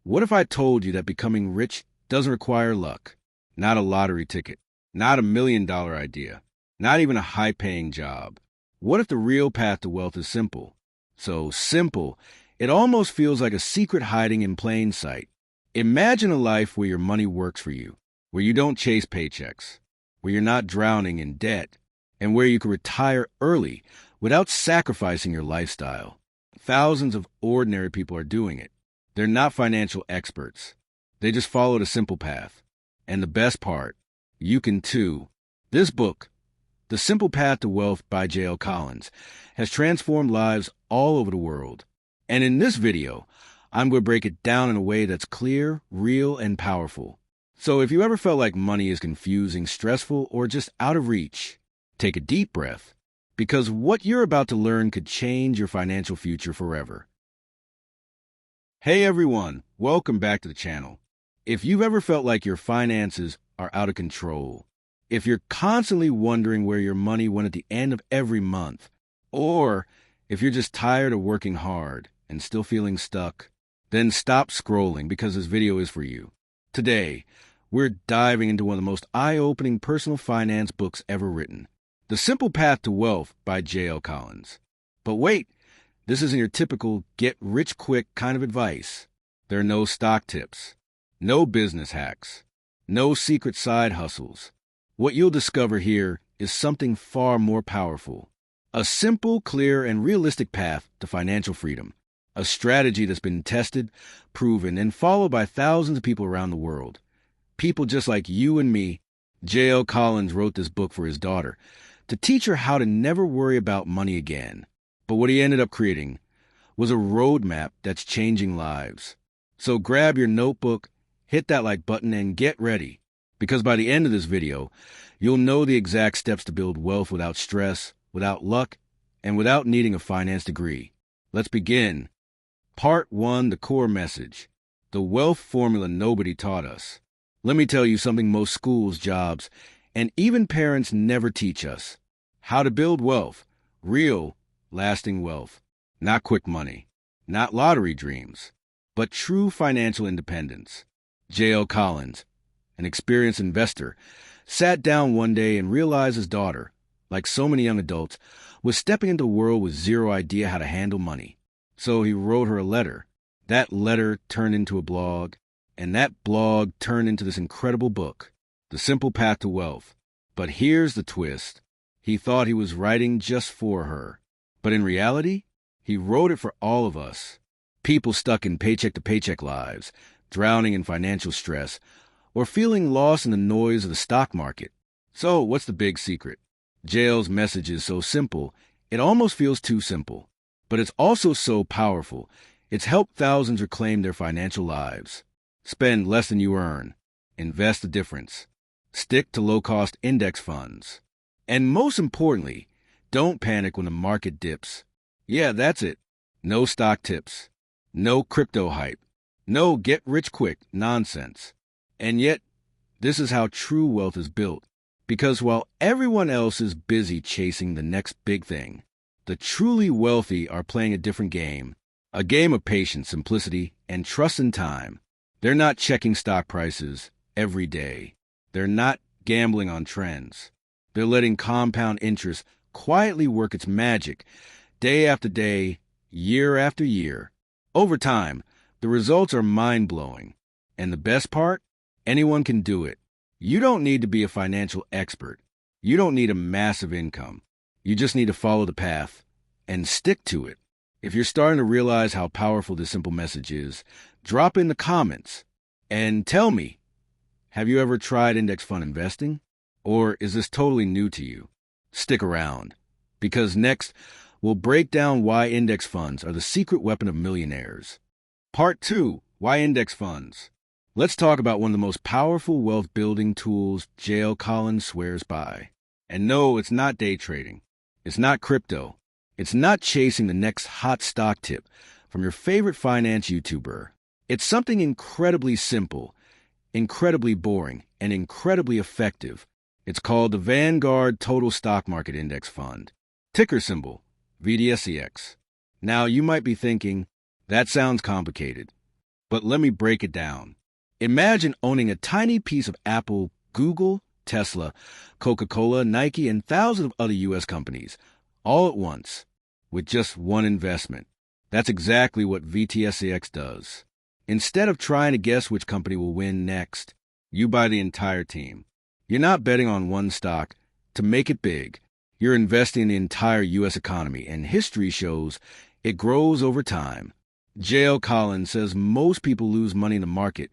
What if I told you that becoming rich doesn't require luck? Not a lottery ticket, not $1 million idea, not even a high-paying job. What if the real path to wealth is simple? So simple, it almost feels like a secret hiding in plain sight. Imagine a life where your money works for you, where you don't chase paychecks, where you're not drowning in debt, and where you can retire early without sacrificing your lifestyle. Thousands of ordinary people are doing it. They're not financial experts. They just followed a simple path. And the best part, you can too. This book, The Simple Path to Wealth by J.L. Collins, has transformed lives all over the world. And in this video, I'm going to break it down in a way that's clear, real, and powerful. So if you ever felt like money is confusing, stressful, or just out of reach, take a deep breath, because what you're about to learn could change your financial future forever. Hey everyone, welcome back to the channel. If you've ever felt like your finances are out of control, if you're constantly wondering where your money went at the end of every month, or if you're just tired of working hard and still feeling stuck, then stop scrolling because this video is for you. Today, we're diving into one of the most eye-opening personal finance books ever written, The Simple Path to Wealth by J.L. Collins. But wait, this isn't your typical get-rich-quick kind of advice. There are no stock tips, no business hacks, no secret side hustles. What you'll discover here is something far more powerful. A simple, clear, and realistic path to financial freedom. A strategy that's been tested, proven, and followed by thousands of people around the world. People just like you and me. J.L. Collins wrote this book for his daughter to teach her how to never worry about money again. But what he ended up creating was a roadmap that's changing lives. So grab your notebook, hit that like button, and get ready. Because by the end of this video, you'll know the exact steps to build wealth without stress, without luck, and without needing a finance degree. Let's begin. Part 1, the core message. The wealth formula nobody taught us. Let me tell you something most schools, jobs, and even parents never teach us. How to build wealth. Real, lasting wealth. Not quick money. Not lottery dreams. But true financial independence. J.L. Collins, an experienced investor, sat down one day and realized his daughter, like so many young adults, was stepping into a world with zero idea how to handle money. So he wrote her a letter. That letter turned into a blog, and that blog turned into this incredible book, The Simple Path to Wealth. But here's the twist. He thought he was writing just for her. But in reality, he wrote it for all of us. People stuck in paycheck-to-paycheck lives, drowning in financial stress, or feeling lost in the noise of the stock market. So what's the big secret? J.L.'s message is so simple, it almost feels too simple. But it's also so powerful. It's helped thousands reclaim their financial lives. Spend less than you earn. Invest the difference. Stick to low-cost index funds. And most importantly, don't panic when the market dips. Yeah, that's it. No stock tips. No crypto hype. No get-rich-quick nonsense. And yet, this is how true wealth is built. Because while everyone else is busy chasing the next big thing, the truly wealthy are playing a different game. A game of patience, simplicity, and trust in time. They're not checking stock prices every day. They're not gambling on trends. They're letting compound interest quietly work its magic, day after day, year after year. Over time, the results are mind-blowing. And the best part? Anyone can do it. You don't need to be a financial expert. You don't need a massive income. You just need to follow the path and stick to it. If you're starting to realize how powerful this simple message is, drop in the comments and tell me, have you ever tried index fund investing? Or is this totally new to you? Stick around, because next, we'll break down why index funds are the secret weapon of millionaires. Part 2, why index funds? Let's talk about one of the most powerful wealth-building tools J.L. Collins swears by. And no, it's not day trading. It's not crypto. It's not chasing the next hot stock tip from your favorite finance YouTuber. It's something incredibly simple, incredibly boring, and incredibly effective. It's called the Vanguard Total Stock Market Index Fund. Ticker symbol, VDSEX. Now, you might be thinking, that sounds complicated. But let me break it down. Imagine owning a tiny piece of Apple, Google, Tesla, Coca-Cola, Nike, and thousands of other U.S. companies, all at once, with just one investment. That's exactly what VTSCX does. Instead of trying to guess which company will win next, you buy the entire team. You're not betting on one stock. To make it big, you're investing in the entire U.S. economy, and history shows it grows over time. J.L. Collins says most people lose money in the market,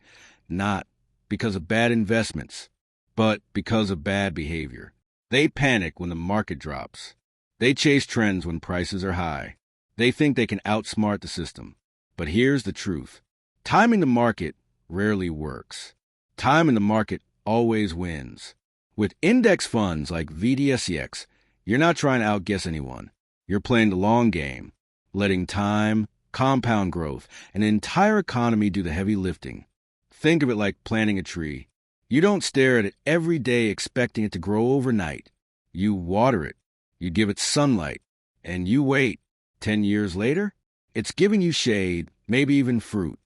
not because of bad investments, but because of bad behavior. They panic when the market drops. They chase trends when prices are high. They think they can outsmart the system. But here's the truth. Timing the market rarely works. Time in the market always wins. With index funds like VDSCX, you're not trying to outguess anyone. You're playing the long game, letting time, compound growth, and an entire economy do the heavy lifting. Think of it like planting a tree. You don't stare at it every day expecting it to grow overnight. You water it, you give it sunlight, and you wait. 10 years later, it's giving you shade, maybe even fruit.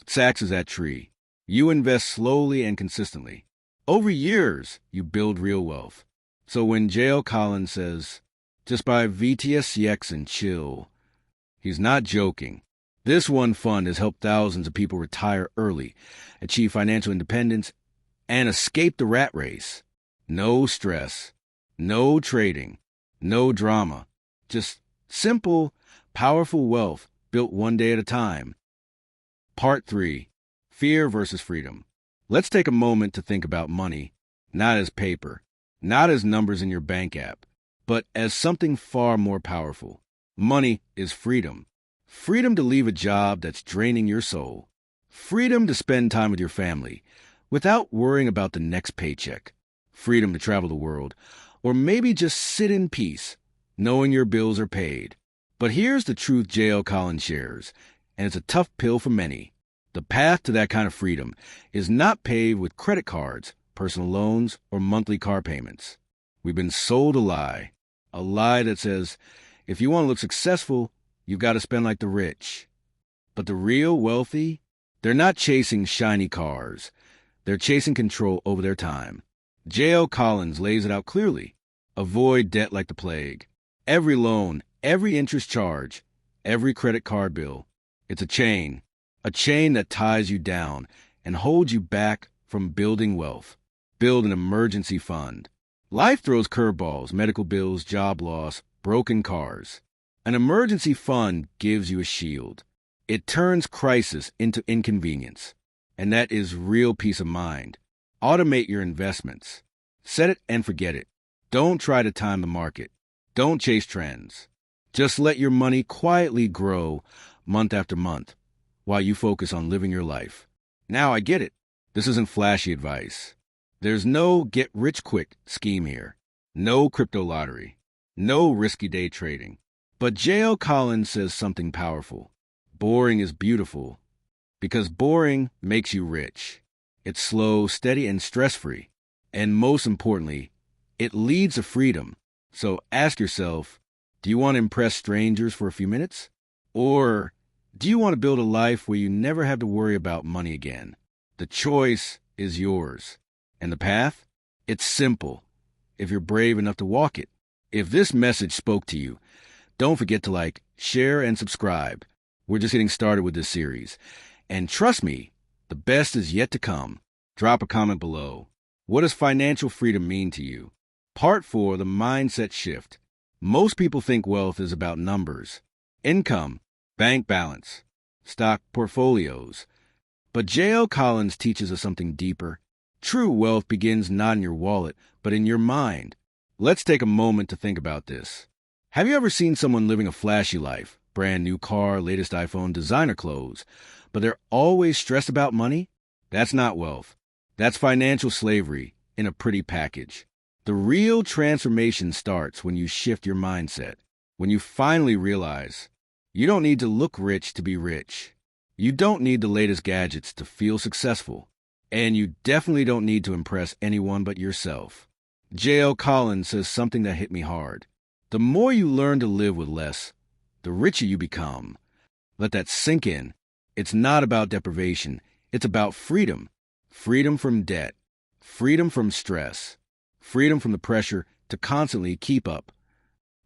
Sachs is that tree. You invest slowly and consistently. Over years, you build real wealth. So when J.L. Collins says, just buy VTSCX and chill, he's not joking. This one fund has helped thousands of people retire early, achieve financial independence, and escape the rat race. No stress, no trading, no drama. Just simple, powerful wealth built one day at a time. Part 3. Fear versus freedom. Let's take a moment to think about money, not as paper, not as numbers in your bank app, but as something far more powerful. Money is freedom. Freedom to leave a job that's draining your soul. Freedom to spend time with your family without worrying about the next paycheck. Freedom to travel the world, or maybe just sit in peace, knowing your bills are paid. But here's the truth J.L. Collins shares, and it's a tough pill for many. The path to that kind of freedom is not paved with credit cards, personal loans, or monthly car payments. We've been sold a lie that says, if you want to look successful, you've got to spend like the rich. But the real wealthy, they're not chasing shiny cars. They're chasing control over their time. J.L. Collins lays it out clearly. Avoid debt like the plague. Every loan, every interest charge, every credit card bill. It's a chain that ties you down and holds you back from building wealth. Build an emergency fund. Life throws curveballs, medical bills, job loss, broken cars. An emergency fund gives you a shield. It turns crisis into inconvenience. And that is real peace of mind. Automate your investments. Set it and forget it. Don't try to time the market. Don't chase trends. Just let your money quietly grow month after month while you focus on living your life. Now I get it. This isn't flashy advice. There's no get-rich-quick scheme here. No crypto lottery. No risky day trading. But J.L. Collins says something powerful. Boring is beautiful because boring makes you rich. It's slow, steady, and stress-free. And most importantly, it leads to freedom. So ask yourself, do you want to impress strangers for a few minutes? Or do you want to build a life where you never have to worry about money again? The choice is yours. And the path? It's simple, if you're brave enough to walk it. If this message spoke to you, don't forget to like, share, and subscribe. We're just getting started with this series. And trust me, the best is yet to come. Drop a comment below. What does financial freedom mean to you? Part 4, the mindset shift. Most people think wealth is about numbers, income, bank balance, stock portfolios. But J.L. Collins teaches us something deeper. True wealth begins not in your wallet, but in your mind. Let's take a moment to think about this. Have you ever seen someone living a flashy life, brand new car, latest iPhone, designer clothes, but they're always stressed about money? That's not wealth. That's financial slavery in a pretty package. The real transformation starts when you shift your mindset, when you finally realize you don't need to look rich to be rich. You don't need the latest gadgets to feel successful. And you definitely don't need to impress anyone but yourself. J.L. Collins says something that hit me hard. The more you learn to live with less, the richer you become. Let that sink in. It's not about deprivation. It's about freedom. Freedom from debt. Freedom from stress. Freedom from the pressure to constantly keep up.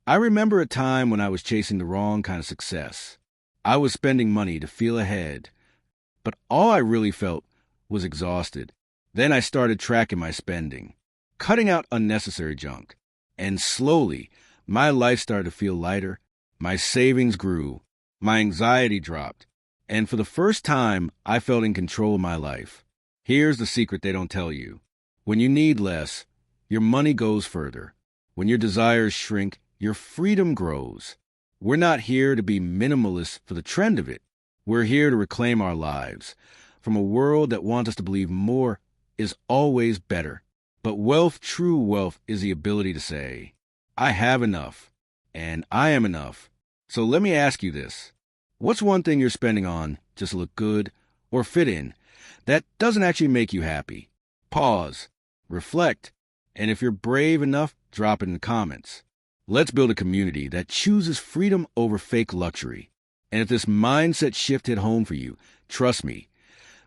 I remember a time when I was chasing the wrong kind of success. I was spending money to feel ahead, but all I really felt was exhausted. Then I started tracking my spending, cutting out unnecessary junk, and slowly, my life started to feel lighter. My savings grew, my anxiety dropped, and for the first time, I felt in control of my life. Here's the secret they don't tell you. When you need less, your money goes further. When your desires shrink, your freedom grows. We're not here to be minimalists for the trend of it. We're here to reclaim our lives from a world that wants us to believe more is always better. But wealth, true wealth, is the ability to say, I have enough, and I am enough. So let me ask you this. What's one thing you're spending on just to look good or fit in that doesn't actually make you happy? Pause, reflect, and if you're brave enough, drop it in the comments. Let's build a community that chooses freedom over fake luxury. And if this mindset shift hit home for you, trust me,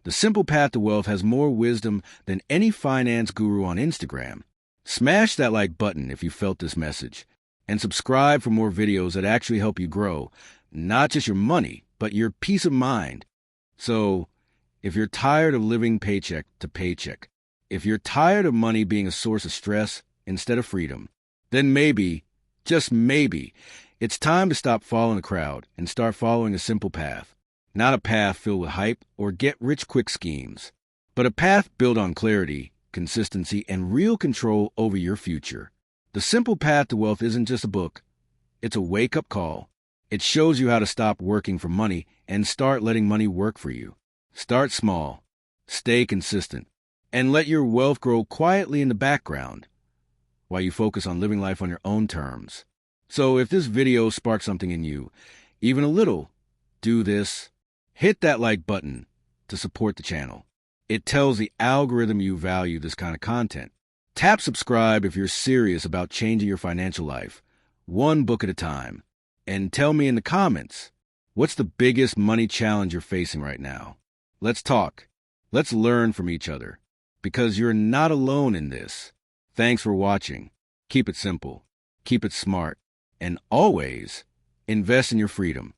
the simple path to wealth has more wisdom than any finance guru on Instagram. Smash that like button if you felt this message, and subscribe for more videos that actually help you grow, not just your money, but your peace of mind. So, if you're tired of living paycheck to paycheck, if you're tired of money being a source of stress instead of freedom, then maybe, just maybe, it's time to stop following the crowd and start following a simple path. Not a path filled with hype or get-rich-quick schemes, but a path built on clarity, consistency, and real control over your future. The Simple Path to Wealth isn't just a book. It's a wake-up call. It shows you how to stop working for money and start letting money work for you. Start small, stay consistent, and let your wealth grow quietly in the background while you focus on living life on your own terms. So if this video sparks something in you, even a little, do this. Hit that like button to support the channel. It tells the algorithm you value this kind of content. Tap subscribe if you're serious about changing your financial life, one book at a time. And tell me in the comments, what's the biggest money challenge you're facing right now? Let's talk. Let's learn from each other, because you're not alone in this. Thanks for watching. Keep it simple, keep it smart, and always invest in your freedom.